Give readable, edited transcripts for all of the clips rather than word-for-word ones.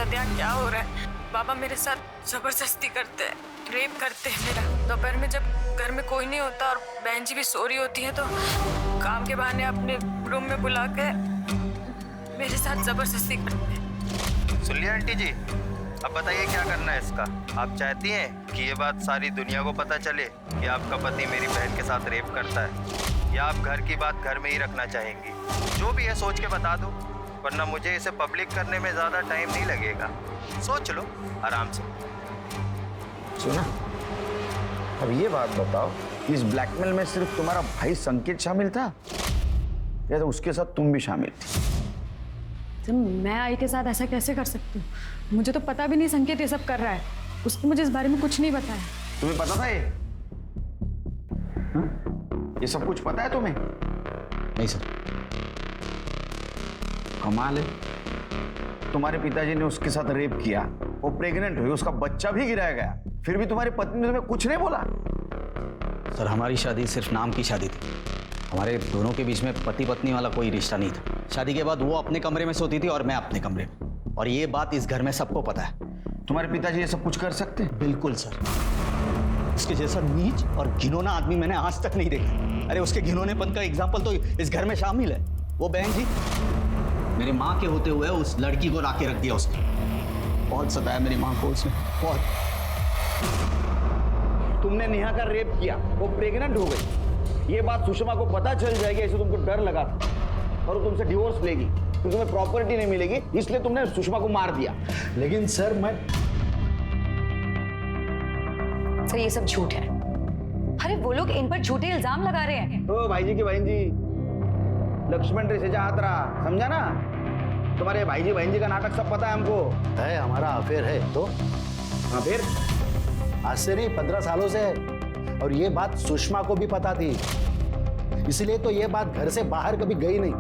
सत्या क्या हो रहा है? बाबा मेरे साथ जबरदस्ती करते हैं, रेप करते हैं मेरा। दोपहर में जब घर में कोई नहीं होता और बहन जी भी सो रही होती है तो काम के बहाने अपने रूम में बुला के मेरे साथ जबरदस्ती करते हैं। सुन लिया आंटी जी, अब बताइए क्या करना है इसका। आप चाहती हैं कि ये बात सारी दुनिया को पता चले कि आपका पति मेरी बहन के साथ रेप करता है, या आप घर की बात घर में ही रखना चाहेंगी? जो भी है सोच के बता दो, वरना मुझे इसे पब्लिक करने में ज़्यादा टाइम नहीं लगेगा। सोच लो आराम से। सुना, अब ये बात बताओ, इस ब्लैकमेल में सिर्फ तुम्हारा भाई संकेत शामिल था या तो उसके साथ तुम भी शामिल थी? तो मैं आई के साथ ऐसा कैसे कर सकती हूँ? मुझे तो पता भी नहीं संकेत ये सब कर रहा है। उसने मुझे इस बारे में कुछ नहीं बताया। तुम्हें पता था ये? हाँ? ये सब कुछ पता है तुम्हें? नहीं सर। कमाल है, तुम्हारे पिताजी ने उसके साथ रेप किया, वो प्रेग्नेंट हुई, उसका बच्चा भी गिराया गया, फिर भी तुम्हारी पत्नी ने तुम्हें कुछ नहीं बोला? सर हमारी शादी सिर्फ नाम की शादी थी। हमारे दोनों के बीच में पति पत्नी वाला कोई रिश्ता नहीं था। शादी के बाद वो अपने कमरे में सोती थी और मैं अपने कमरे में, और ये बात इस घर में सबको पता है। तुम्हारे पिताजी ये सब कुछ कर सकते? बिल्कुल सर। इसके जैसा नीच और घिनौना आदमी मैंने आज तक नहीं देखा। अरे उसके घिनौनेपन का एग्जाम्पल तो इस घर में शामिल है। वो बहन जी, मेरी माँ के होते हुए उस लड़की को लाके रख दिया उसने। बहुत सताया मेरी माँ को उसने, बहुत। तुमने नेहा का रेप किया, वो प्रेग्नेंट हो गई, ये बात सुषमा को पता चल जाएगी, ऐसे तुमको डर लगा था, और वो तुमसे डिवोर्स लेगी, फिर तुम्हें प्रॉपर्टी नहीं मिलेगी, इसलिए तुमने सुषमा को मार दिया। लेकिन सर मैं सर ये सब झूठ है। अरे वो लोग इन पर झूठे इल्जाम लगा रहे हैं। तो भाई जी की बहन जी, लक्ष्मण रेखा से हाथ रहा, समझा ना? तुम्हारे भाई जी बहन जी का नाटक सब पता है हमको। है, हमारा अफेयर है। तो हाँ फिर? आज से नहीं, 15 सालों से है, और ये बात सुषमा को भी पता थी, इसलिए तो ये बात घर से बाहर कभी गई नहीं।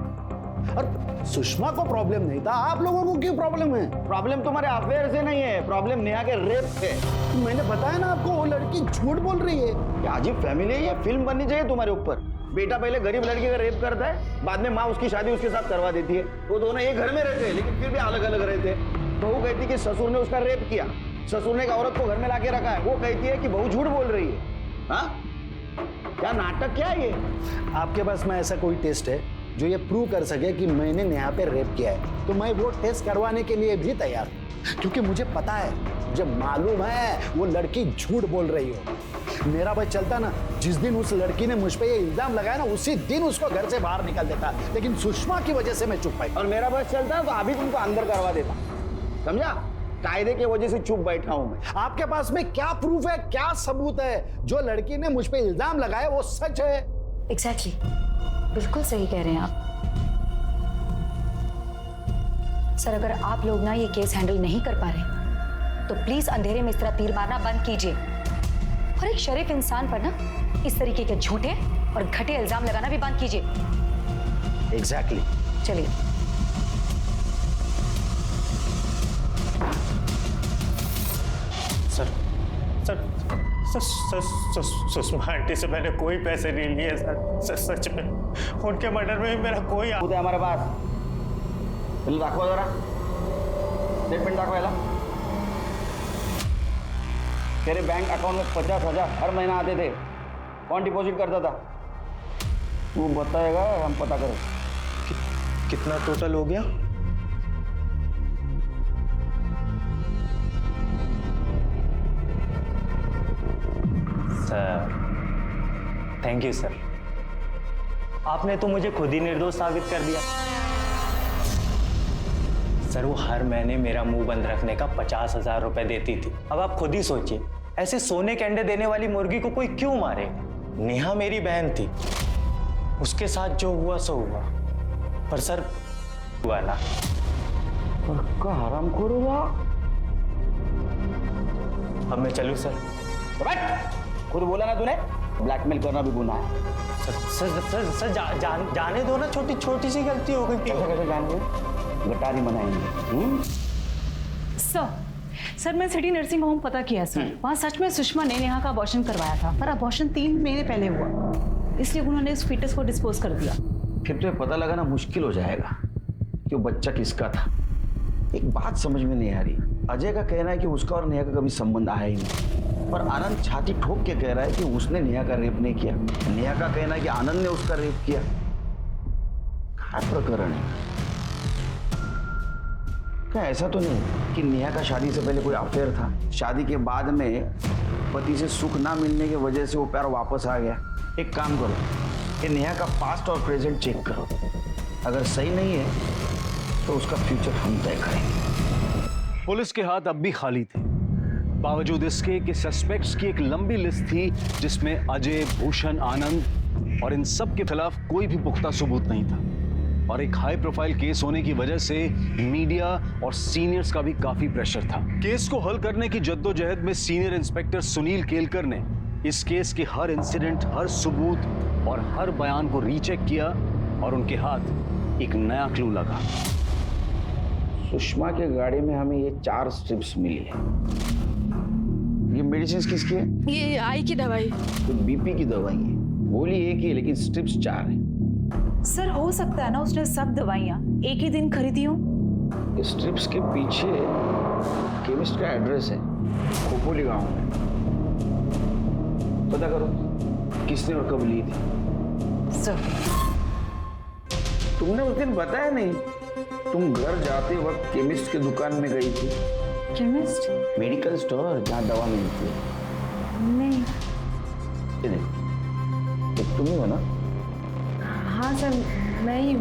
और सुषमा को प्रॉब्लम नहीं था, आप लोगों को क्यों प्रॉब्लम है? प्रॉब्लम तुम्हारे अफेयर से नहीं है, प्रॉब्लम नेहा के रेप से। मैंने बताया ना आपको, वो लड़की झूठ बोल रही है। क्या अजीब फैमिली है, ये फिल्म बननी चाहिए तुम्हारे ऊपर। बेटा पहले गरीब लड़की का रेप करता है, बाद में माँ उसकी शादी उसके साथ करवा देती है। वो दोनों एक घर में रहते हैं लेकिन फिर भी अलग अलग रहते हैं। बहू कहती है कि ससुर ने उसका रेप किया, ससुर ने एक औरत को घर में लाके रखा है, वो कहती है कि बहू झूठ बोल रही है। हाँ, क्या नाटक क्या है ये? आपके पास में ऐसा कोई टेस्ट है जो ये प्रूव कर सके कि मैंने नेहा पे रेप किया है? तो मैं वो टेस्ट करवाने के लिए भी तैयार हूं, क्योंकि मुझे पता है, मुझे मालूम है वो लड़की झूठ बोल रही हो। मेरा भाई चलता ना, जिस दिन उस लड़की ने मुझ पे ये इल्जाम लगाया ना, उसी दिन उसको घर से बाहर निकाल देता, लेकिन सुषमा की वजह से मैं चुप पाई। और मेरा बस चलता तो अभी तुमको अंदर करवा देता, समझा? कायदे की वजह से चुप बैठा हूं मैं। आपके पास में क्या प्रूफ है, क्या सबूत है? जो लड़की ने मुझ पे इल्जाम लगाया वो सच है? एग्जैक्टली, बिल्कुल सही कह रहे हैं आप। सर अगर आप लोग ना ये केस हैंडल नहीं कर पा रहे तो प्लीज अंधेरे में इस तरह तीर मारना बंद कीजिए, और एक शरीफ इंसान पर ना इस तरीके के झूठे और घटे इल्जाम लगाना भी बंद कीजिए। एग्जैक्टली। चलिए। सुषमा आंटी से मैंने कोई पैसे नहीं लिए सर। सच में उनके मर्डर में भी मेरा कोई है हमारे पास। चलो दाखवा जरा, स्टेटमेंट दाखवायला। तेरे बैंक अकाउंट में 50,000 हर महीना आते थे, कौन डिपॉजिट करता था? तू बताएगा, हम पता करें। कितना टोटल हो गया? सर थैंक यू सर, आपने तो मुझे खुद ही निर्दोष साबित कर दिया। सर वो हर महीने मेरा मुंह बंद रखने का 50,000 रुपए देती थी। अब आप खुद ही सोचिए, ऐसे सोने के अंडे देने वाली मुर्गी को कोई क्यों मारेगा? नेहा मेरी बहन थी, उसके साथ जो हुआ सो हुआ, पर सर हुआ ना। पक्का हरामखोर होगा। अब मैं चलूं सर? खुद बोला ना तूने, ब्लैकमेल करना भी गुनाह है। सर जाने दो ना, छोटी सी गलती हो गई। कैसे जाने दो? गटारी मनाएंगे। सर मैं सिटी नर्सिंग होम पता किया सर, वहाँ सच में सुषमा ने नेहा का अबॉर्शन करवाया था, पर अबॉर्शन 3 महीने पहले हुआ, इसलिए उन्होंने उस फीटस को डिस्पोज कर दिया। फिर तो पता लगाना मुश्किल हो जाएगा कि वो बच्चा किसका था। एक बात समझ में नहीं आ रही। अजय का कहना है कि उसका और नेहा का कभी संबंध आया ही नहीं, पर आनंद छाती ठोक के कह रहा है कि उसने नेहा का रेप नहीं किया। नेहा का कहना है कि आनंद ने उसका रेप किया। क्या प्रकरण है? क्या ऐसा तो नहीं कि नेहा का शादी से पहले कोई अफेयर था, शादी के बाद में पति से सुख ना मिलने की वजह से वो प्यार वापस आ गया? एक काम करो कि नेहा का पास्ट और प्रेजेंट चेक करो, अगर सही नहीं है तो उसका फ्यूचर हम तय करेंगे। पुलिस के हाथ अब भी खाली थे, बावजूद इसके कि सस्पेक्ट्स की एक लंबी लिस्ट थी जिसमें अजय, भूषण, आनंद और इन सब के खिलाफ कोई भी पुख्ता सबूत नहीं था। और एक हाई प्रोफाइल केस होने की वजह से मीडिया और सीनियर्स का भी काफी प्रेशर था। केस को हल करने की जद्दोजहद में सीनियर इंस्पेक्टर सुनील केलकर ने इस केस के हर इंसिडेंट, हर सबूत और हर बयान को रीचेक किया और उनके हाथ एक नया क्लू लगा। सुषमा के गाड़ी में हमें ये 4 स्ट्रिप्स मिली है। ये मेडिसिन किसकी है? ये आई की दवाई। तो बीपी की दवाई है। गोली एक ही है लेकिन स्ट्रिप्स 4 है। सर हो सकता है ना उसने सब दवाइयाँ एक ही दिन खरीदी हो। स्ट्रिप्स के पीछे केमिस्ट का एड्रेस है, खोपोली गांव में। पता करो किसने और कब ली थी। सर तुमने उस दिन बताया नहीं, तुम घर जाते वक्त केमिस्ट की दुकान में गई थी। केमिस्ट? मेडिकल स्टोर जहाँ दवा मिलती है। नहीं। ये देखो, तुम ही हो ना? हाँ सर, मैं ही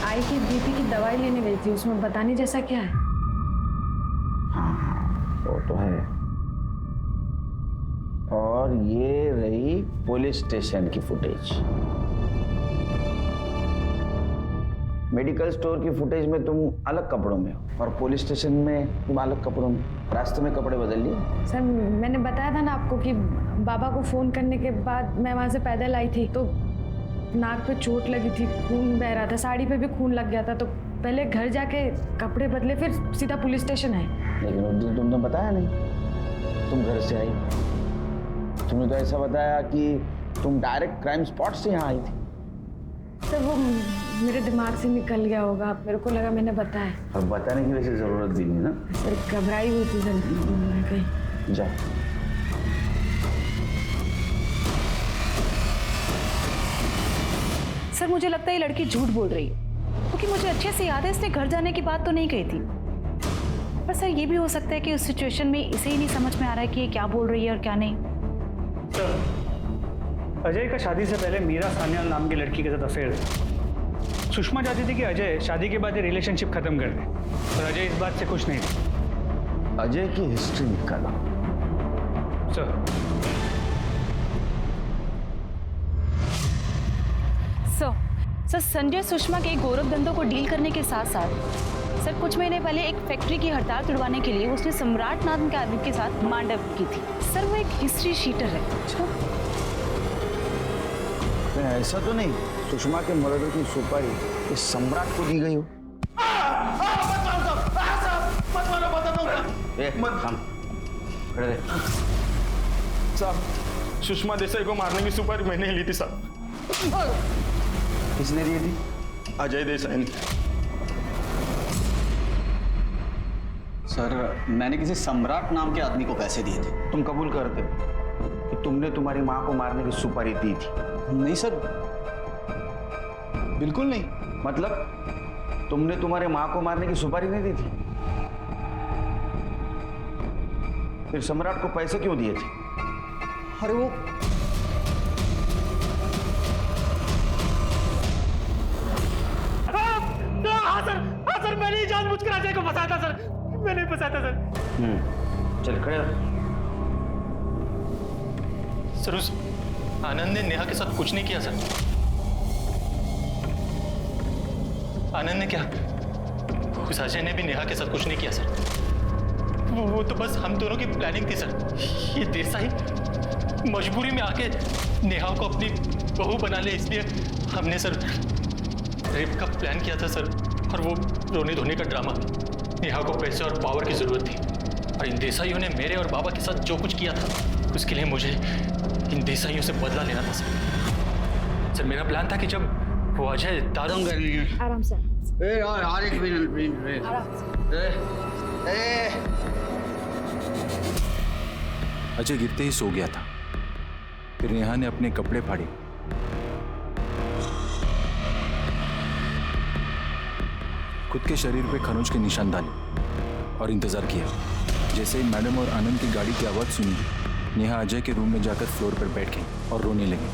आई की बीपी की दवाई लेने गई थी। उसमें बताने जैसा क्या है? हाँ वो तो है। और ये रही पुलिस स्टेशन की फुटेज। मेडिकल स्टोर की फुटेज में तुम अलग कपड़ों में हो और पुलिस स्टेशन में तुम अलग कपड़ों में। रास्ते में कपड़े बदल लिए? सर मैंने बताया था ना आपको कि बाबा को फोन करने के बाद मैं वहाँ से पैदल आई थी, तो नाक पे चोट लगी थी, खून बह रहा था, साड़ी पे भी खून लग गया था, तो पहले घर जाके कपड़े बदले फिर सीधा पुलिस स्टेशन आए। लेकिन उस दिन तुमने बताया नहीं, तुम घर से आई। तुमने तो ऐसा बताया कि तुम डायरेक्ट क्राइम स्पॉट से यहाँ आई थी। सर वो मेरे दिमाग से निकल गया होगा, मेरे को लगा मैंने बताया। और बताने की वैसे जरूरत भी नहीं ना। सर घबराई हुई थी सर कहीं। जाओ। सर मुझे लगता है ये लड़की झूठ बोल रही है, क्योंकि मुझे अच्छे से याद है इसने घर जाने की बात तो नहीं कही थी। पर सर ये भी हो सकता है कि उस सिचुएशन में इसे ही नहीं समझ में आ रहा है कि ये क्या बोल रही है और क्या नहीं। सर अजय का शादी से पहले मीरा सान्याल नाम की लड़की के साथ अफेयर था। सुषमा चाहती थी कि अजय शादी के बाद ये रिलेशनशिप खत्म कर दे, पर अजय इस बात से खुश नहीं था। अजय की हिस्ट्री निकाला। सर सर संजय सुषमा के गौरव धंधों को डील करने के साथ साथ सर कुछ महीने पहले एक फैक्ट्री की हड़ताल तुड़वाने के लिए उसने सम्राट नाम के आदमी के साथ मांडव की थी। सर वो एक हिस्ट्री शीटर है। ऐसा तो नहीं सुषमा के मर्डर की सुपारी इस सम्राट को दी गई हो? खड़े रहे। साहब सुषमा देसाई को मारने की सुपारी मैंने ली थी साहब। किसने दी थी? अजय देसाई ने। सर मैंने किसी सम्राट नाम के आदमी को पैसे दिए थे। तुम कबूल करते हो कि तुमने तुम्हारी माँ को मारने की सुपारी दी थी? नहीं सर, बिल्कुल नहीं। मतलब तुमने तुम्हारे माँ को मारने की सुपारी नहीं दी थी? फिर सम्राट को पैसे क्यों दिए थे? अरे वो हाँ सर मैंने ही जानबूझकर अजय को फंसाया था सर, मैंने ही फंसाया था सर। चल खड़े रहो। सर उस आनंद ने नेहा के साथ कुछ नहीं किया सर। आनंद ने क्या, उस अजय ने भी नेहा के साथ कुछ नहीं किया सर। वो तो बस हम दोनों की प्लानिंग थी सर। ये देसाई मजबूरी में आके नेहा को अपनी बहू बना ले, इसलिए हमने सर रेप का प्लान किया था सर। और वो रोने धोने का ड्रामा, नेहा को पैसे और पावर की जरूरत थी और इन देसाइयों ने मेरे और बाबा के साथ जो कुछ किया था उसके लिए मुझे इन देसाइयों से बदला लेना था सर। सर मेरा प्लान था कि जब वो अजय दारू आराम से यार एक मिनट अजय गिरते ही सो गया था। फिर नेहा ने अपने कपड़े फाड़े, खुद के शरीर पे खरोंच के निशान डाले और इंतजार किया। जैसे ही मैडम और आनंद की गाड़ी की आवाज सुनी, नेहा अजय के रूम में जाकर फ्लोर पर बैठ गई और रोने लगी,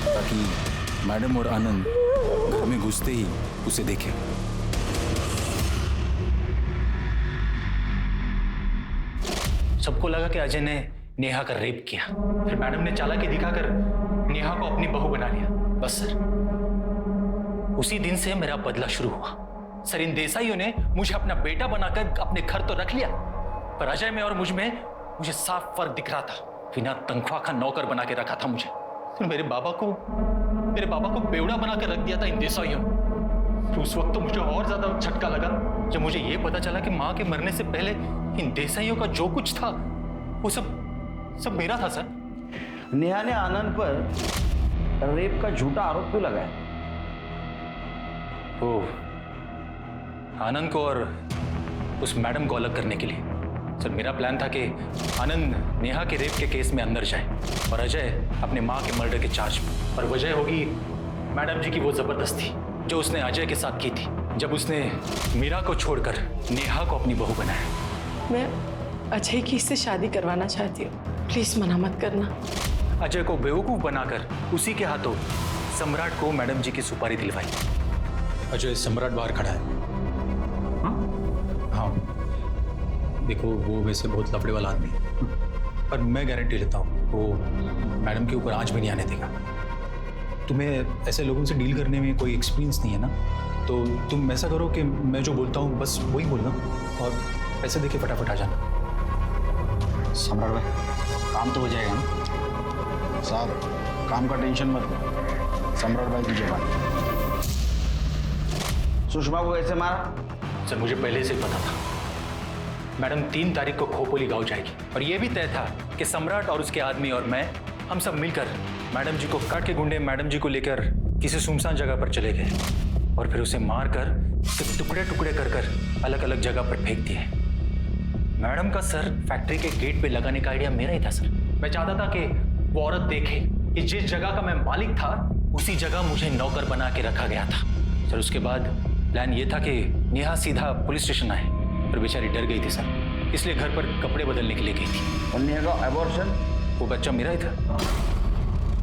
ताकि मैडम और आनंद घर में घुसते ही उसे देखे। सबको लगा कि अजय ने नेहा का रेप किया। फिर मैडम ने चालाकी दिखाकर नेहा को अपनी बहू बना लिया। बस सर, उसी दिन से मेरा बदला शुरू हुआ। सर, इन देसाइयों ने मुझे अपना बेटा बनाकर अपने घर तो रख लिया, पर अजय में और मुझ में मुझे साफ फर्क दिख रहा था। बिना तनख्वाह का नौकर बना के रखा था मुझे। तो मेरे बाबा को बेवड़ा बनाकर रख दिया था इन देसाइयों ने। तो उस वक्त तो मुझे और ज्यादा झटका लगा जब मुझे यह पता चला कि माँ के मरने से पहले इन देसाइयों का जो कुछ था वो सब मेरा था। सर, नेहा ने आनंद पर रेप का झूठा आरोप क्यों लगाया? वो आनंद को और उस मैडम को अलग करने के लिए। सर, मेरा प्लान था कि आनंद नेहा के रेप के केस में अंदर जाए और अजय अपने माँ के मर्डर के चार्ज में। और वजह होगी मैडम जी की वो जबरदस्ती जो उसने अजय के साथ की थी, जब उसने मीरा को छोड़कर नेहा को अपनी बहू बनाया। मैं अजय की इससे शादी करवाना चाहती हूँ, प्लीज मना मत करना। अजय को बेवकूफ बनाकर उसी के हाथों सम्राट को मैडम जी की सुपारी दिलवाई। अजय, सम्राट बाहर खड़ा है। हाँ, देखो वो वैसे बहुत लफड़े वाला आदमी है, पर मैं गारंटी लेता हूँ वो मैडम के ऊपर आंच भी नहीं आने देगा। तुम्हें ऐसे लोगों से डील करने में कोई एक्सपीरियंस नहीं है ना, तो तुम ऐसा करो कि मैं जो बोलता हूँ बस वही बोलना और पैसे देके फटाफट आ जाना। सम्राट भाई, काम तो हो जाएगा ना? साहब, काम का टेंशन मत लो, सम्राट भाई की जबान। सुषमा को कैसे मारा? सर, मुझे पहले से ही पता था मैडम 3 तारीख को खोपोली गांव जाएगी, और यह भी तय था कि सम्राट और उसके आदमी और मैं, हम सब मिलकर मैडम जी को काट के गुंडे मैडम जी को लेकर किसी सुनसान जगह पर चले गए और फिर उसे मारकर उसके टुकड़े टुकड़े कर अलग अलग जगह पर फेंक दिए। मैडम का सर फैक्ट्री के गेट पे लगाने का आइडिया मेरा ही था। सर, मैं चाहता था कि वो औरत देखे कि जिस जगह का मैं मालिक था उसी जगह मुझे नौकर बना के रखा गया था। सर, उसके बाद प्लान ये था कि नेहा सीधा पुलिस स्टेशन आए, पर बेचारी डर गई थी सर, इसलिए घर पर कपड़े बदलने के लिए गई थी। और नेहा का एबॉर्शन? वो बच्चा मेरा ही था।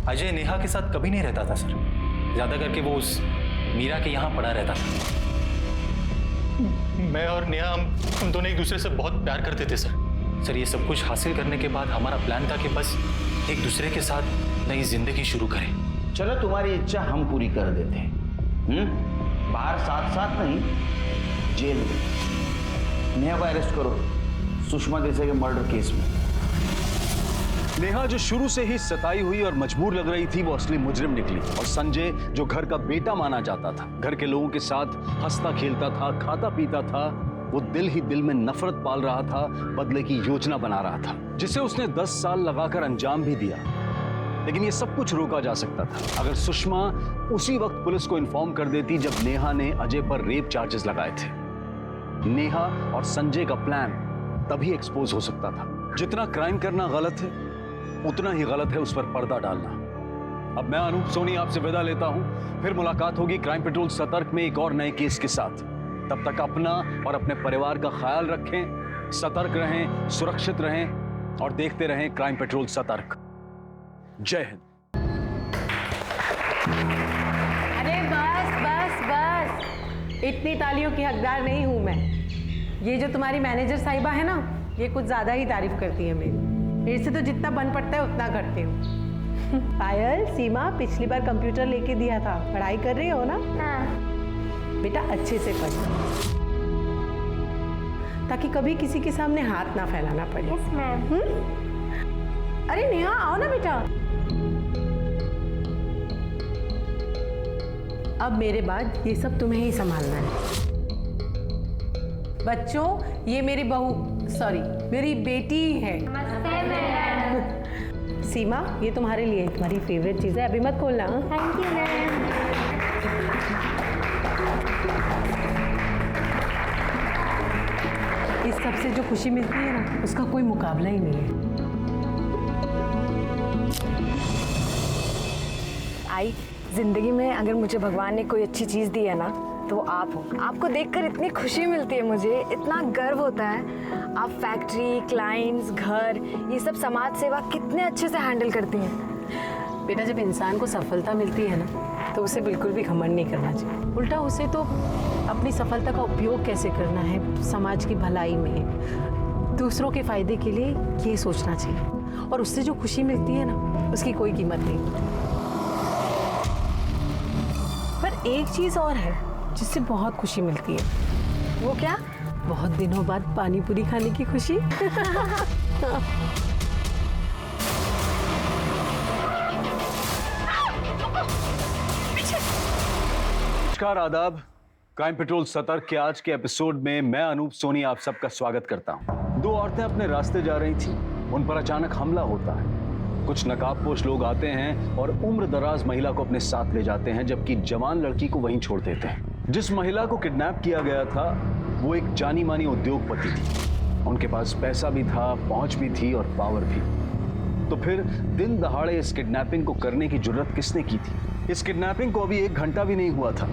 अजय नेहा के साथ कभी नहीं रहता था सर, ज्यादा करके वो उस मीरा के यहाँ पड़ा रहता था। मैं और नेहा हम दोनों एक दूसरे से बहुत प्यार करते थे सर। ये सब कुछ हासिल करने के बाद हमारा प्लान था कि बस एक दूसरे के साथ नई जिंदगी शुरू करें। चलो, तुम्हारी इच्छा हम पूरी कर देते हैं। बाहर साथ साथ नहीं, जेल में नेहा को अरेस्ट करो सुषमा देसाई के मर्डर केस में। नेहा जो शुरू से ही सताई हुई और मजबूर लग रही थी, वो असली मुजरिम निकली। और संजय जो घर का बेटा माना जाता था, घर के लोगों के साथ हंसता खेलता था, खाता पीता था, वो दिल ही दिल में नफरत पाल रहा था, बदले की योजना बना रहा था, जिसे उसने 10 साल लगाकर अंजाम भी दिया। लेकिन ये सब कुछ रोका जा सकता था अगर सुषमा उसी वक्त पुलिस को इन्फॉर्म कर देती जब नेहा ने अजय पर रेप चार्जेस लगाए थे। नेहा और संजय का प्लान तभी एक्सपोज हो सकता था। जितना क्राइम करना गलत है, उतना ही गलत है उस पर पर्दा डालना। अब मैं अनूप सोनी आपसे विदा लेता हूं, फिर मुलाकात होगी क्राइम पेट्रोल सतर्क में एक और नए केस के साथ। तब तक अपना और अपने परिवार का ख्याल रखें, सतर्क रहें, सुरक्षित रहें और देखते रहें क्राइम पेट्रोल सतर्क। जय हिंद। अरे बस बस बस, इतनी तालियों की हकदार नहीं हूं मैं। ये जो तुम्हारी मैनेजर साहिबा है ना, ये कुछ ज्यादा ही तारीफ करती है मेरे से तो जितना बन पड़ता है उतना करती हूँ। पायल, सीमा, पिछली बार कंप्यूटर लेके दिया था, पढ़ाई कर रही हो ना? हाँ। बेटा अच्छे से पढ़ना, ताकि कभी किसी के सामने हाथ ना फैलाना पड़े। Yes ma'am. अरे नेहा, आओ ना बेटा। अब मेरे बाद ये सब तुम्हें ही संभालना है। बच्चों, ये मेरी बहू, सॉरी मेरी बेटी है। नमस्ते मैम। सीमा, ये तुम्हारे लिए तुम्हारी फेवरेट चीज है, अभी मत खोलना। Thank you ma'am. इस सब से जो खुशी मिलती है ना, उसका कोई मुकाबला ही नहीं है। आई, जिंदगी में अगर मुझे भगवान ने कोई अच्छी चीज दी है ना, तो वो आप हो। आपको देखकर इतनी खुशी मिलती है, मुझे इतना गर्व होता है। आप फैक्ट्री, क्लाइंट्स, घर, ये सब समाज सेवा कितने अच्छे से हैंडल करती हैं। बेटा, जब इंसान को सफलता मिलती है ना, तो उसे बिल्कुल भी घमंड नहीं करना चाहिए। उल्टा उसे तो अपनी सफलता का उपयोग कैसे करना है समाज की भलाई में, दूसरों के फायदे के लिए, ये सोचना चाहिए। और उससे जो खुशी मिलती है ना, उसकी कोई कीमत नहीं। पर एक चीज और है जिससे बहुत खुशी मिलती है। वो क्या? बहुत दिनों बाद पानी पूरी खाने की खुशी। नमस्कार, आदाब। क्राइम पेट्रोल सतर्क के आज के एपिसोड में मैं अनूप सोनी आप सबका स्वागत करता हूं। दो औरतें अपने रास्ते जा रही थी, उन पर अचानक हमला होता है। कुछ नकाबपोश लोग आते हैं और उम्र दराज महिला को अपने साथ ले जाते हैं, जबकि जवान लड़की को वहीं छोड़ देते हैं। जिस महिला को किडनैप किया गया था वो एक जानी मानी उद्योगपति थी। उनके पास पैसा भी था, पहुंच भी थी और पावर भी। तो फिर दिन दहाड़े इस किडनैपिंग को करने की जुर्रत किसने की थी? इस किडनैपिंग को अभी 1 घंटा भी नहीं हुआ था।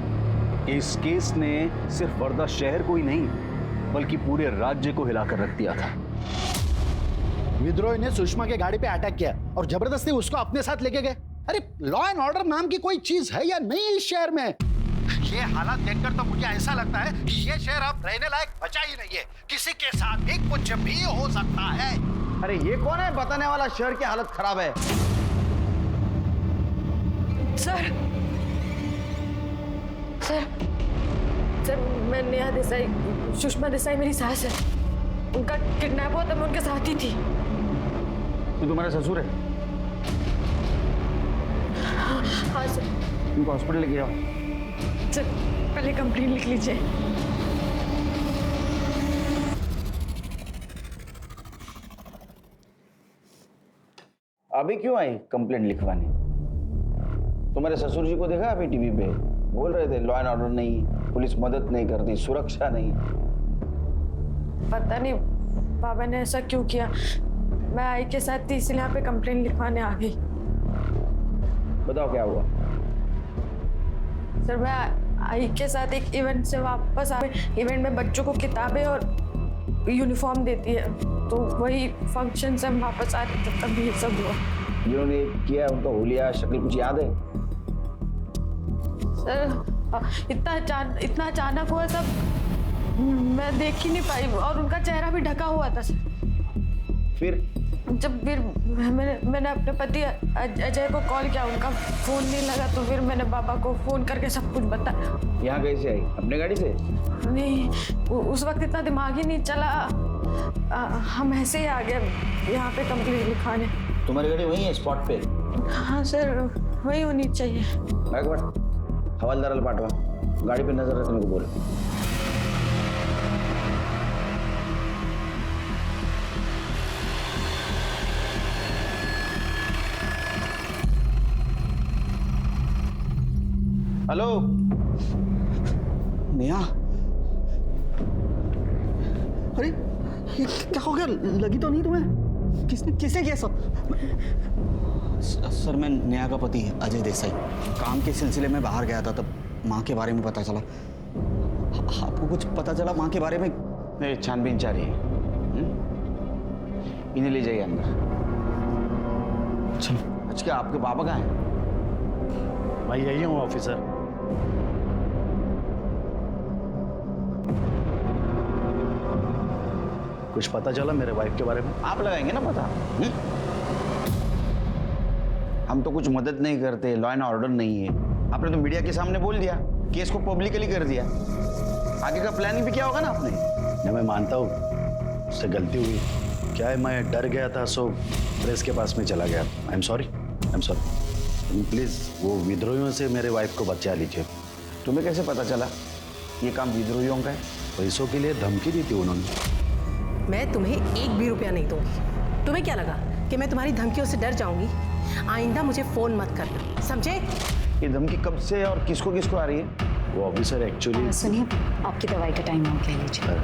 इस केस ने सिर्फ वर्धा शहर को ही नहीं बल्कि पूरे राज्य को हिलाकर रख दिया था। विद्रोही ने सुषमा के गाड़ी पे अटैक किया और जबरदस्ती उसको अपने साथ लेके गए। अरे लॉ एंड ऑर्डर नाम की कोई चीज है या नहीं इस शहर में? ये हालात देखकर तो मुझे ऐसा लगता है कि ये शहर अब रहने लायक बचा ही नहीं है। किसी के साथ भी कुछ भी हो सकता है। अरे ये कौन है बताने वाला शहर की हालत खराब है? सर, मैं नेहा देसाई, सुषमा देसाई मेरी सास है। उनका किडनैप हुआ था, मैं उनके साथ ही थी। तू तुम्हारा ससुर है? हाँ सर। उनको हॉस्पिटल लेके जाओ। सर, पहले कंप्लेंट लिख लीजिए। अभी क्यों आई कंप्लेंट लिखवाने? तुम्हारे ससुर जी को देखा अभी टीवी पे बोल रहे थे लॉ एंड ऑर्डर नहीं, पुलिस मदद नहीं करती, सुरक्षा नहीं। पता नहीं बाबा ने ऐसा क्यों किया। मैं आई के साथ थी इसलिए यहाँ पे कंप्लेंट लिखवाने आ गई। बताओ क्या हुआ? सर, मैं आई के साथ एक इवेंट से वापस आ गई। इवेंट में बच्चों को किताबें और यूनिफॉर्म देती है, तो वही फंक्शन से हम वापस आ रहे थे, तभी ये सब हुआ। जिन्होंने किया उनका हुलिया शक्ल कुछ याद है? सर, इतना अचानक हुआ सब, मैं देख ही नहीं पाई और उनका चेहरा भी ढका हुआ था सर। फिर मैंने अपने पति अजय को कॉल किया, उनका फोन नहीं लगा, तो फिर मैंने बाबा को फोन करके सब कुछ बताया। यहाँ कैसे आई? अपने गाड़ी से? नहीं, उस वक्त इतना दिमाग ही नहीं चला। हम ऐसे ही आ गए यहाँ पे कंप्लेंट लिखाने। तुम्हारी गाड़ी वही है स्पॉट पे? हाँ सर, वही होनी चाहिए। हवालदाराला पाठवा, गाड़ी पे नजर रखने को बोलो। हेलो नेहा, अरे ये क्या हो गया? लगी तो नहीं तुम्हें? किसने किया सब? सर, मैं नेहा का पति अजय देसाई काम के सिलसिले में बाहर गया था, तब माँ के बारे में पता चला। आपको कुछ पता चला माँ के बारे में? नहीं, छानबीन जारी है। इन्हें ले जाइए अंदर। चलो। अच्छा, आपके बाबा कहाँ हैं? भाई यही हूँ ऑफिसर। कुछ पता चला मेरे वाइफ के बारे में? आप लगाएंगे ना पता। हम तो कुछ मदद नहीं करते, लॉ एंड ऑर्डर नहीं है। आपने तो मीडिया के सामने बोल दिया, केस को पब्लिकली कर दिया। आगे का प्लानिंग भी क्या होगा ना आपने? नहीं, मैं मानता हूँ उससे गलती हुई। क्या है, मैं डर गया था, सो प्रेस के पास में चला गया। I am sorry. प्लीज वो विद्रोहियों से मेरे वाइफ को बचा लीजिए। तुम्हें कैसे पता चला ये काम विद्रोहियों का है? पैसों के लिए धमकी दी थी उन्होंने। मैं तुम्हें 1 भी रुपया नहीं दूंगी। तुम्हें क्या लगा कि मैं तुम्हारी धमकियों से डर जाऊंगी? आइंदा मुझे फोन मत करना, समझे? ये धमकी कब से और किसको किसको आ रही है? वो ऑफिसर एक्चुअली सुनिए, आपकी दवाई का टाइम आउट ले लीजिए।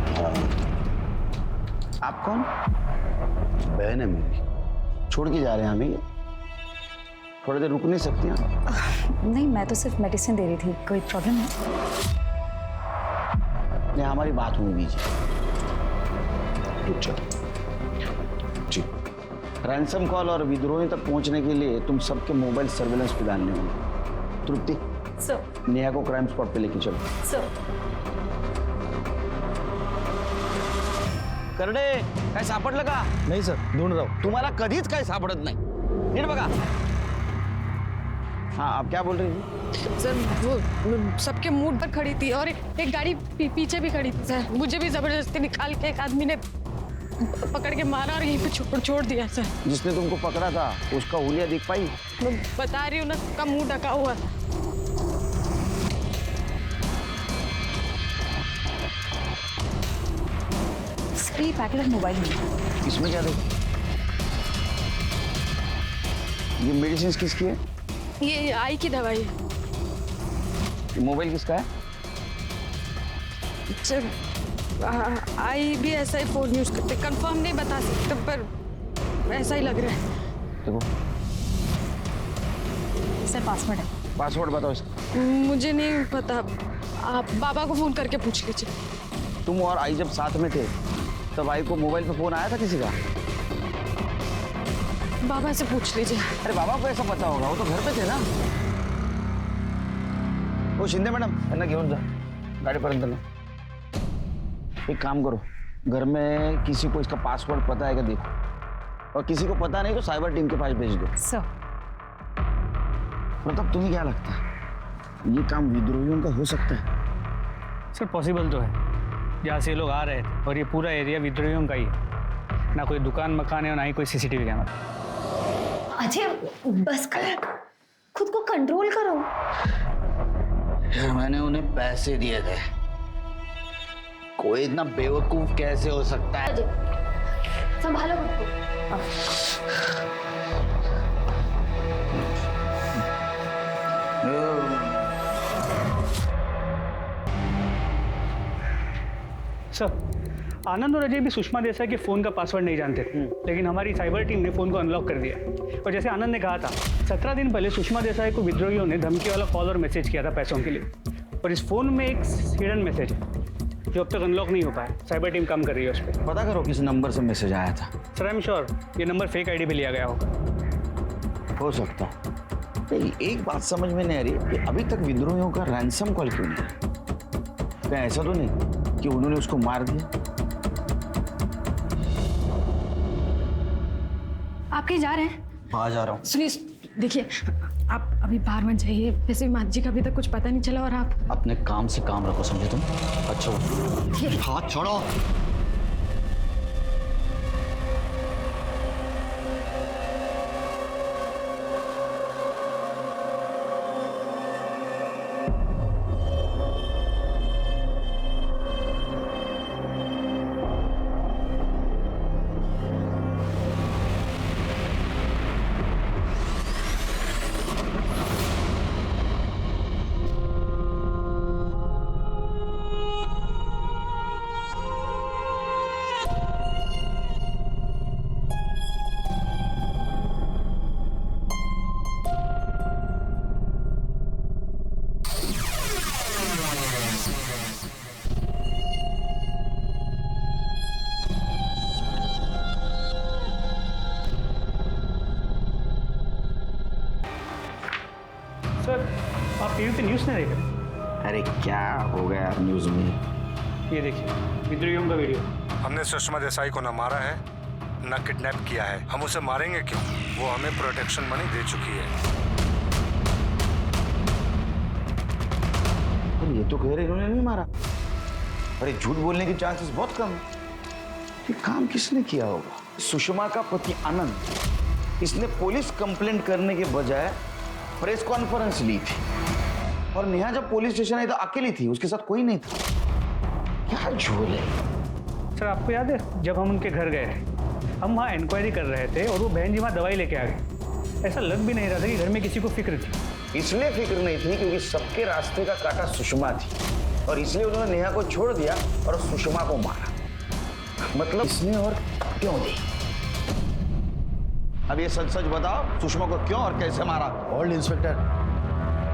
आप कौन? बहन है मेरी। छोड़ के जा रहे हैं हमें? थोड़ी देर रुक नहीं सकती आप? नहीं, मैं तो सिर्फ मेडिसिन दे रही थी। कोई प्रॉब्लम है? नहीं, हमारी बात होने दीजिए। रुक जाओ। जी रैंसम कॉल और विद्रोही तक पहुंचने के लिए तुम सबके मोबाइल सर्वेलेंस पे डालने होंगे। तृप्ति, सर। नेहा को क्राइम स्पॉट पे लेके चलो। सर। करडे, काय सापडलं का? नहीं सर, ढूंढ रहा हूँ। तुम्हाला कधीच काय सापडत नाही। नीट बघा। हाँ, आप क्या बोल रही थी? सर वो सबके मूड पर खड़ी थी और एक गाड़ी पीछे भी खड़ी थी सर। मुझे भी जबरदस्ती निकाल के एक आदमी ने पकड़ के मारा और यहीं पे छोड़ दिया सर। जिसने तुमको पकड़ा था उसका हुलिया दिख पाई? मैं बता रही हूँ ना, सबका मुंह ढका हुआ है। सर ये पैकेट ऑफ मोबाइल है। इसमें क्या देखो? ये मेडिसिन किसकी है? ये आई की दवाई है। मोबाइल किसका है? सर आई भी ऐसा ही फोन यूज करते, कंफर्म नहीं बता सकते पर ऐसा ही लग रहा है। देखो, सर पासवर्ड है। पासवर्ड बताओ इसका। मुझे नहीं पता, आप बाबा को फोन करके पूछ लीजिए। तुम और आई जब साथ में थे तब आई को मोबाइल पे फोन आया था किसी का? बाबा से पूछ लीजिए। अरे बाबा को ऐसा पता होगा, वो तो घर पे थे ना। वो शिंदे मैडम, यांना घेऊन जा गाडीपर्यंत ना। एक काम करो, घर में किसी को इसका पासवर्ड पता है क्या देखो, और किसी को पता नहीं तो साइबर टीम के पास भेज दो। सर प्रताप, तुम्हें क्या लगता है ये काम विद्रोहियों का हो सकता है? सर पॉसिबल तो है। जहाँ से ये लोग आ रहे थे और ये पूरा एरिया विद्रोहियों का ही है। ना कोई दुकान मकान है और ना ही कोई सीसीटीवी कैमरा। अजय बस कर, खुद को कंट्रोल करो। मैंने उन्हें पैसे दिए थे। कोई इतना बेवकूफ कैसे हो सकता है? अजय संभालो खुद को। सर आनंद और अजय भी सुषमा देसाई के फोन का पासवर्ड नहीं जानते थे, लेकिन हमारी साइबर टीम ने फोन को अनलॉक कर दिया। और जैसे आनंद ने कहा था, 17 दिन पहले सुषमा देसाई को विद्रोहियों ने धमकी वाला कॉल और मैसेज किया था पैसों के लिए। और इस फोन में एक हिडन मैसेज है जो अब तक अनलॉक नहीं हो पाया। साइबर टीम काम कर रही है उस पर। पता करो किस नंबर से मैसेज आया था। सर आई एम श्योर ये नंबर फेक आईडी पे लिया गया होगा। हो सकता है। नहीं, एक बात समझ में नहीं आ रही कि अभी तक विद्रोहियों का रैंसम कॉल क्यों नहीं? क्या ऐसा तो नहीं कि उन्होंने उसको मार दिया? आप कहीं जा रहे हैं? हाँ जा रहा हूँ। सुनिए, देखिए आप अभी बाहर मत जाइए। वैसे भी माँ जी का अभी तक कुछ पता नहीं चला और आप अपने काम से काम रखो, समझे तुम? अच्छा हाथ छोड़ो। सर आप टीवी पे न्यूज़ नहीं देखे? अरे क्या हो गया न्यूज में? ये देखिए विद्रोहियों का वीडियो। हमने सुषमा देसाई को न मारा है न किडनैप किया है। हम उसे मारेंगे क्यों? वो हमें प्रोटेक्शन मनी दे चुकी है। ये तो कह रहे इन्होंने नहीं मारा। अरे झूठ बोलने की चांसेस बहुत कम है। ये काम किसने किया होगा? सुषमा का पति आनंद। इसने पुलिस कंप्लेंट करने के बजाय प्रेस कॉन्फ्रेंस ली थी, और नेहा जब पुलिस स्टेशन आई तो अकेली थी, उसके साथ कोई नहीं था। क्या झोल है? सर आपको याद है जब हम उनके घर गए थे, हम वहाँ इंक्वायरी कर रहे थे और वो बहन जी वहाँ दवाई लेके आ गए। ऐसा लग भी नहीं रहा था कि घर में किसी को फिक्र थी। इसलिए फिक्र नहीं थी क्योंकि सबके रास्ते का काटा सुषमा थी और इसलिए उन्होंने नेहा को छोड़ दिया और सुषमा को मारा। मतलब इसने और क्यों दी? अब ये सच सच बताओ, सुषमा को क्यों और कैसे मारा? होल्ड इंस्पेक्टर,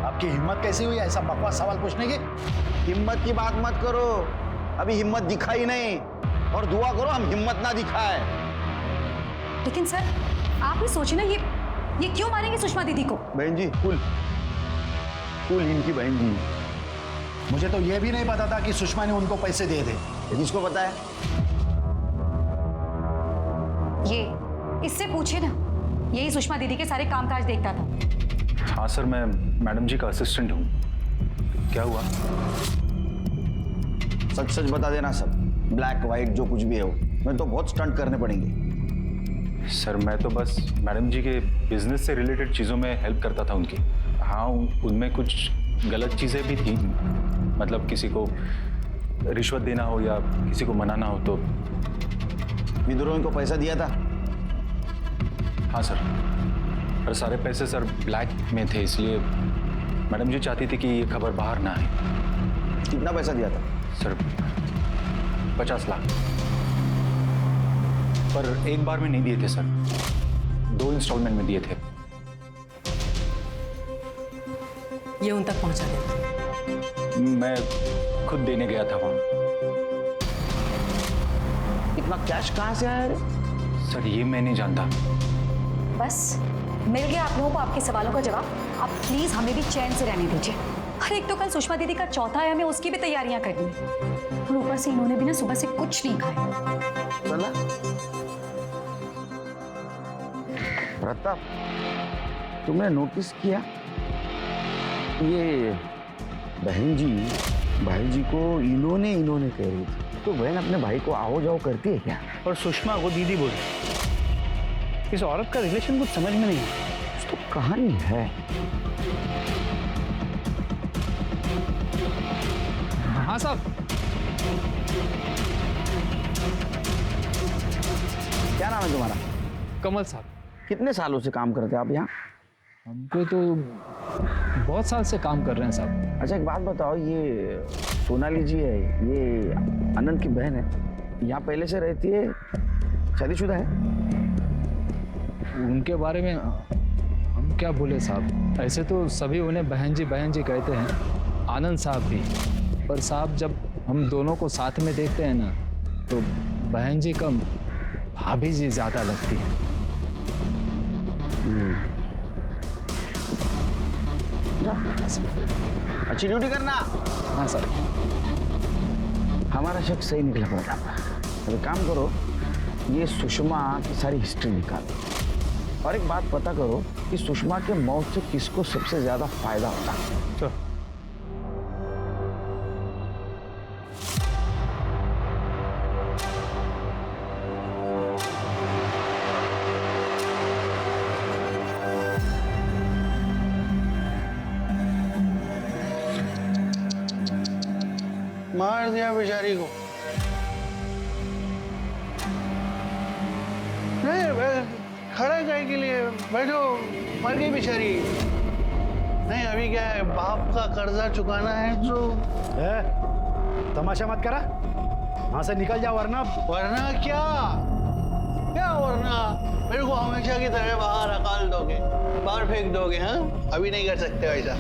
आपकी हिम्मत कैसी हुई ऐसा बकवास सवाल पूछने की? हिम्मत की बात मत करो, अभी हिम्मत दिखाई नहीं, और दुआ करो हम हिम्मत ना दिखाए। लेकिन सर आप भी सोचिए ना, ये क्यों मारेंगे सुषमा दीदी को? बहन जी कुल इनकी बहन जी। मुझे तो यह भी नहीं पता था कि सुषमा ने उनको पैसे दिए थे। किसको पता है? ये इससे पूछे ना, यही सुषमा दीदी के सारे कामकाज देखता था। हाँ सर, मैं मैडम जी का असिस्टेंट हूँ। क्या हुआ? सच सच बता देना सब, ब्लैक व्हाइट जो कुछ भी है वो। मैं तो बहुत स्टंट करने पड़ेंगे। सर मैं तो बस मैडम जी के बिजनेस से रिलेटेड चीज़ों में हेल्प करता था उनकी। हाँ, उनमें कुछ गलत चीज़ें भी थी, मतलब किसी को रिश्वत देना हो या किसी को मनाना हो तो। विद्रोही को पैसा दिया था? हाँ सर, पर सारे पैसे सर ब्लैक में थे, इसलिए मैडम जी चाहती थी कि ये खबर बाहर ना आए। कितना पैसा दिया था? सर 50 लाख, पर एक बार में नहीं दिए थे सर, 2 इंस्टॉलमेंट में दिए थे। ये उन तक पहुंचा देना। मैं खुद देने गया था वहां। इतना कैश कहां से आया? सर ये मैं नहीं जानता। बस मिल गया आप लोगों को आपके सवालों का जवाब। आप प्लीज हमें भी चैन से रहने दीजिए। और एक तो कल सुषमा दीदी का चौथा है, हमें उसकी भी तैयारियां करनी है, और ऊपर से इन्होंने भी ना सुबह से कुछ नहीं खाया। चला प्रताप, तुमने नोटिस किया ये बहन जी भाई जी को इन्होंने कह रही थी, तो बहन अपने भाई को आओ जाओ करती है क्या? और सुषमा को दीदी बोली। इस औरत का रिलेशन कुछ समझ में नहीं है। तो कहानी है। हाँ साहब। क्या नाम है तुम्हारा? कमल साहब। कितने सालों से काम करते हैं आप यहाँ? हमको तो बहुत साल से काम कर रहे हैं साहब। अच्छा एक बात बताओ, ये सोनाली जी है, ये आनंद की बहन है, यहाँ पहले से रहती है, शादीशुदा है? उनके बारे में हम क्या बोले साहब, ऐसे तो सभी उन्हें बहन जी कहते हैं, आनंद साहब भी। पर साहब जब हम दोनों को साथ में देखते हैं ना, तो बहन जी कम भाभी जी ज्यादा लगती है। अच्छी ड्यूटी करना। हाँ सर। हमारा शक सही निकला पड़ा। अब काम करो, ये सुषमा की सारी हिस्ट्री निकालो और एक बात पता करो कि सुषमा के मौत से किसको सबसे ज्यादा फायदा होता है। तो मार दिया बेचारी को। नहीं खड़ा काय के लिए बैठो, मर गई बेचारी। नहीं अभी क्या है, बाप का कर्जा चुकाना है तो। तमाशा मत करा, वहां से निकल जा, वरना क्या वरना मेरे को हमेशा की तरह बाहर अकाल दोगे, बाहर फेंक दोगे? हाँ अभी नहीं कर सकते वैसा।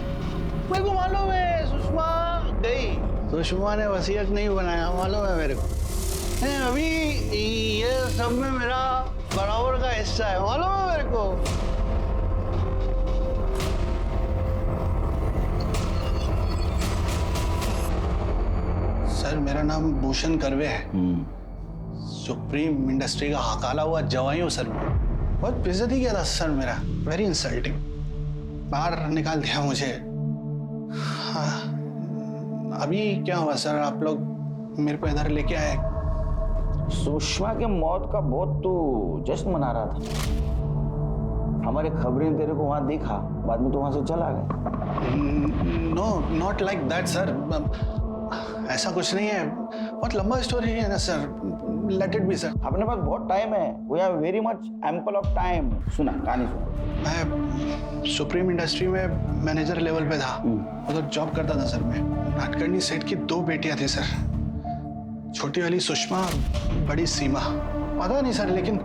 मेरे को मालूम है सुषमा गई, सुषमा ने वसीयत नहीं बनाया, मालूम है मेरे को। नहीं अभी ये सब में मेरा बराबर का हिस्सा है, मालूम है मेरे को। सर मेरा नाम भूषण करवे है, सुप्रीम इंडस्ट्री का हकाला हुआ जवाई हूँ सर। मैं बहुत बेइज्जती किया था सर मेरा, वेरी इंसल्टिंग, बाहर निकाल दिया मुझे। हाँ अभी क्या हुआ सर, आप लोग मेरे को इधर लेके आए? सुषमा के मौत का बहुत तो जश्न मना रहा था, हमारे खबरें तेरे को वहां देखा, बाद में तो वहां से चला गया। No not like that sir, ऐसा कुछ नहीं है, बहुत लंबा स्टोरी है ना sir. Let it be sir. अपने पास बहुत टाइम है, we have very much ample of time. सुना कहानी सुना। मैं सुप्रीम इंडस्ट्री में मैनेजर लेवल पे था, उधर जॉब करता था सर। मैं नाटकर्णी सेठ की 2 बेटियां थी सर, छोटी वाली सुषमा, बड़ी सीमा। पता नहीं सर, लेकिन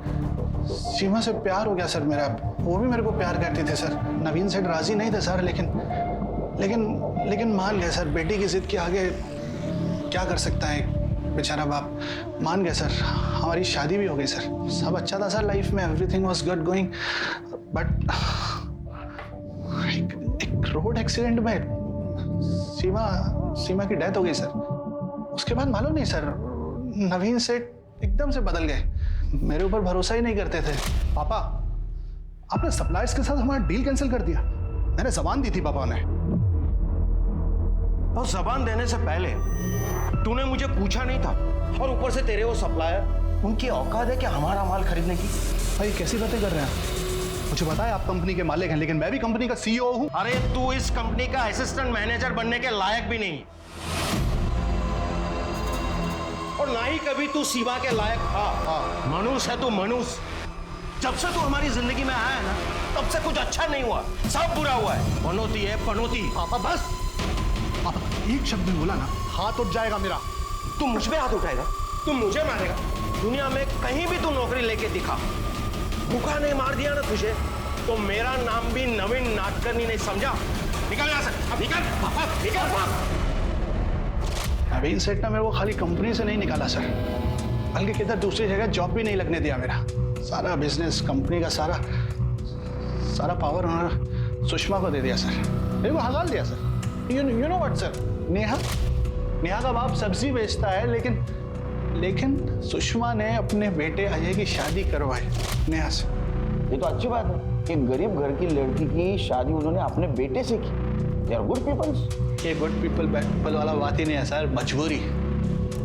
सीमा से प्यार हो गया सर मेरा, वो भी मेरे को प्यार करती थी सर। नवीन सेठ राजी नहीं थे सर, लेकिन मान गए सर। बेटी की जिद के आगे क्या कर सकता है बेचारा बाप। मान गए सर, हमारी शादी भी हो गई सर, सब अच्छा था सर लाइफ में, everything was good going. But एक रोड एक्सीडेंट में सीमा की डेथ हो गई सर। उसके बाद मालूम नहीं सर, नवीन सेठ एकदम से बदल गए, मेरे ऊपर भरोसा ही नहीं करते थे। पापा, आपने सप्लायर्स के साथ हमारा डील कैंसिल कर दिया। मैंने जबान दी थी पापा ने। और जबान देने से पहले तूने मुझे पूछा नहीं था, और ऊपर से तेरे वो सप्लायर, उनकी औकात है कि हमारा माल खरीदने की। भाई कैसी बातें कर रहे हैं? मुझे पता है आप कंपनी के मालिक हैं, लेकिन मैं भी कंपनी का सीईओ हूं। अरे तू इस कंपनी का असिस्टेंट मैनेजर बनने के लायक भी नहीं, और ना ही कभी तू सीमा के लायक था। मनुष्य है तू, मनुष्य। जब से तू हमारी जिंदगी में आया है ना, तब से कुछ अच्छा नहीं हुआ, सब बुरा हुआ है। पनौती है पनौती। पापा बस, पापा एक शब्द में बोला ना हाथ उठ जाएगा मेरा। तू मुझ पे हाथ उठाएगा, तू मुझे मारेगा। दुनिया में कहीं भी तू नौकरी लेके दिखा, भूखा नहीं मार दिया ना तुझे, तो मेरा नाम भी नवीन नाटकर्णी नहीं, समझा? निकल यहाँ से, निकल, निकल। नवीन सेठ ने मेरे को खाली कंपनी से नहीं निकाला सर, बल्कि किधर दूसरी जगह जॉब भी नहीं लगने दिया मेरा। सारा बिजनेस, कंपनी का सारा पावर उन्होंने सुषमा को दे दिया सर, मेरे को हगाल दिया sir. You know what sir, Neha का बाप सब्जी बेचता है, लेकिन सुषमा ने अपने बेटे अजय की शादी करवाई नेहा से। ये तो अच्छी बात है कि गरीब घर की लड़की की शादी उन्होंने अपने बेटे से की। They are good peoples. ये गुड पीपल बैड पीपल वाला बात ही नहीं है सर,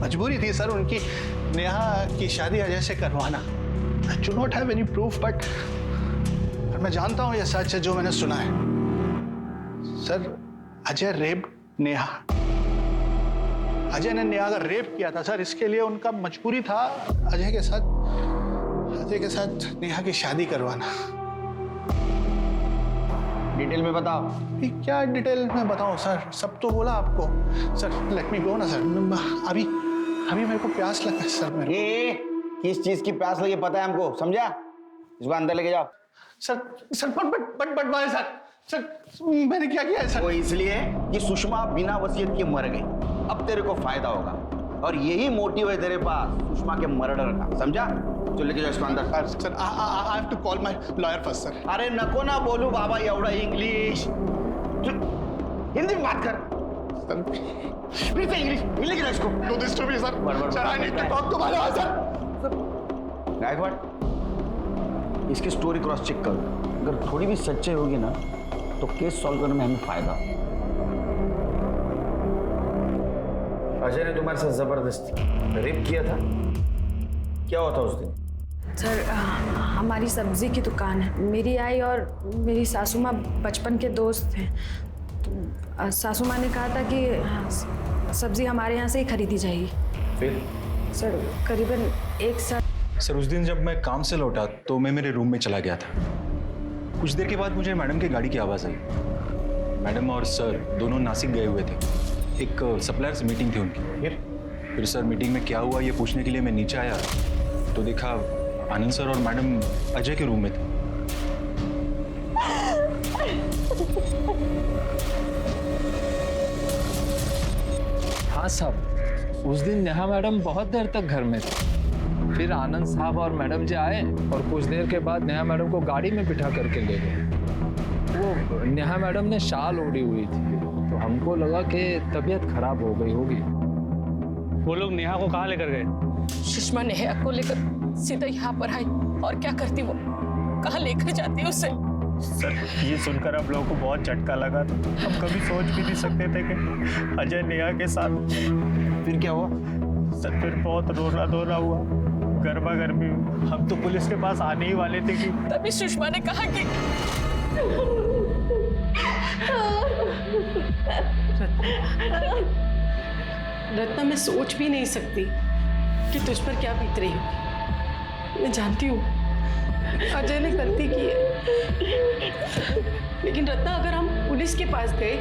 मजबूरी थी सर उनकी नेहा की शादी अजय से करवाना। I do not have any proof, but मैं जानता हूँ ये सच है जो मैंने सुना है सर। अजय रेप नेहा, अजय ने नेहा का रेप किया था सर, इसके लिए उनका मजबूरी था अजय के साथ नेहा की शादी करवाना। डिटेल में बताओ। क्या डिटेल में बताऊं सर, सब तो बोला आपको सर। लेट मी गो ना सर, अभी मेरे को प्यास लगा सर। मेरे किस चीज की प्यास लगी पता है हमको, समझा? इसको अंदर लेके जाओ। सर बट भाई सर मैंने क्या किया है सर? वो इसलिए कि सुषमा बिना वसीयत के मर गई, अब तेरे को फायदा होगा, और यही मोटिव है तेरे पास सुषमा के मर्डर का, समझा? तो लेके जाओ इसको अंदर। Sir I have to call my lawyer first sir. अरे नको ना बोलू बाबा एवढा इंग्लिश, हिंदी में बात कर। फिर से इंग्लिश लेके जाओ इसको। No this to me sir. Sir I need to talk to my lawyer sir. Gaikwad, इसकी स्टोरी क्रॉस चेक करो, अगर थोड़ी भी सच्चाई होगी ना तो केस सॉल्व करने में हमें फायदा। अजय ने तुम्हारे साथ जबरदस्ती रेप किया था, क्या हुआ था उस दिन? सर हमारी सब्जी की दुकान है, मेरी आई और मेरी सासू माँ बचपन के दोस्त हैं, तो सासू माँ ने कहा था कि सब्जी हमारे यहाँ से ही खरीदी जाएगी। फिर सर करीबन 1 साल। सर उस दिन जब मैं काम से लौटा तो मैं मेरे रूम में चला गया था। कुछ देर के बाद मुझे मैडम की गाड़ी की आवाज़ आई। मैडम और सर दोनों नासिक गए हुए थे, एक सप्लायर्स मीटिंग थी उनकी। फिर सर मीटिंग में क्या हुआ ये पूछने के लिए मैं नीचे आया तो देखा आनंद सर और मैडम अजय के रूम में थे। हाँ साहब, उस दिन नेहा मैडम बहुत देर तक घर में थी। फिर आनंद साहब और मैडम जी आए और कुछ देर के बाद नेहा मैडम को गाड़ी में बिठा करके ले गए। वो नेहा मैडम ने शाल ओढ़ी हुई थी, तो हमको लगा कि तबीयत खराब हो गई होगी। वो लोग नेहा को कहाँ लेकर गए? सुषमा नेहा को लेकर सीधा यहाँ पर आई, और क्या करती वो, कहाँ लेकर जाती उसे? सर ये सुनकर आप लोगों को बहुत झटका लगा था। हम कभी सोच भी नहीं सकते थे कि अजय नेहा के साथ। फिर क्या हुआ? सर फिर बहुत रोना धोना हुआ, गर्मा गर्मी। हम तो पुलिस के पास आने ही वाले थे कि तभी सुषमा ने कहा कि रत्ना मैं सोच भी नहीं सकती कि तुझ पर क्या बीत रही होगी। मैं जानती हूँ अजय ने गलती की है, लेकिन रत्ना अगर हम पुलिस के पास गए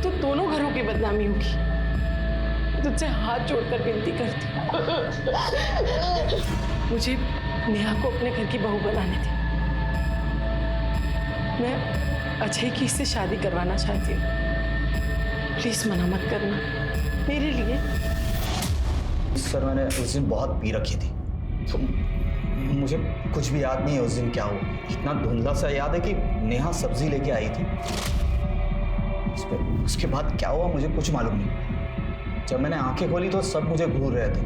तो दोनों घरों की बदनामी होगी। मैं तुझसे हाथ जोड़कर विनती करती हूँ, मुझे नेहा को अपने घर की बहू बनाने दे। मैं अजय की इससे शादी करवाना चाहती हूँ, प्लीज मना मत करना मेरे लिए। सर मैंने उस दिन बहुत पी रखी थी, तो मुझे कुछ भी याद नहीं है उस दिन क्या हुआ। इतना धुंधला सा याद है कि नेहा सब्जी लेके आई थी, उसके बाद क्या हुआ मुझे कुछ मालूम नहीं। जब मैंने आंखें खोली तो सब मुझे घूर रहे थे।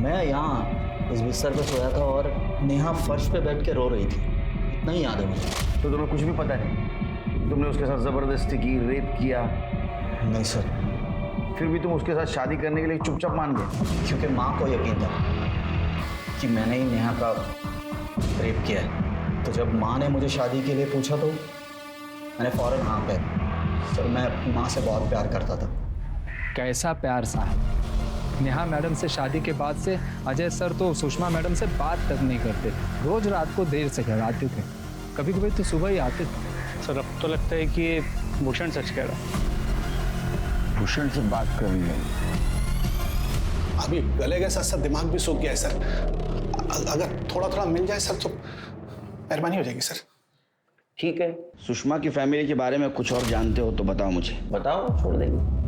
मैं यहाँ इस बिस्तर पे सोया था और नेहा फर्श पे बैठ के रो रही थी, इतना ही याद है मुझे। तो तुम्हें कुछ भी पता नहीं? तुमने उसके साथ जबरदस्ती की, रेप किया? नहीं सर। फिर भी तुम उसके साथ शादी करने के लिए चुपचाप मान गए? क्योंकि माँ को यकीन था कि मैंने ही नेहा का रेप किया है। तो जब माँ ने मुझे शादी के लिए पूछा तो मैंने फौरन हाँ कह दी। सर मैं अपनी माँ से बहुत प्यार करता था। कैसा प्यार साहब। नेहा मैडम से शादी के बाद से अजय सर तो सुषमा मैडम से बात तक नहीं करते। रोज रात को देर से घर आते थे, कभी कभी तो सुबह ही आते थे। सर अब तो लगता है कि भूषण सच कह रहा है। भूषण से बात कर रही है। अभी गले के साथ साथ दिमाग भी सूख गया है सर। अगर थोड़ा थोड़ा मिल जाए सर तो मेहरबानी हो जाएगी सर। ठीक है, सुषमा की फैमिली के बारे में कुछ और जानते हो तो बताओ मुझे। बताओ, छोड़ देंगे।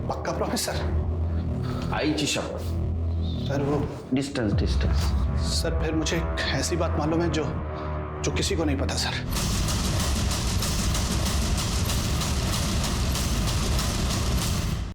पक्का प्रॉमिस सर? आईची शपथ सर। वो डिस्टेंस सर फिर मुझे एक ऐसी बात मालूम है जो किसी को नहीं पता सर।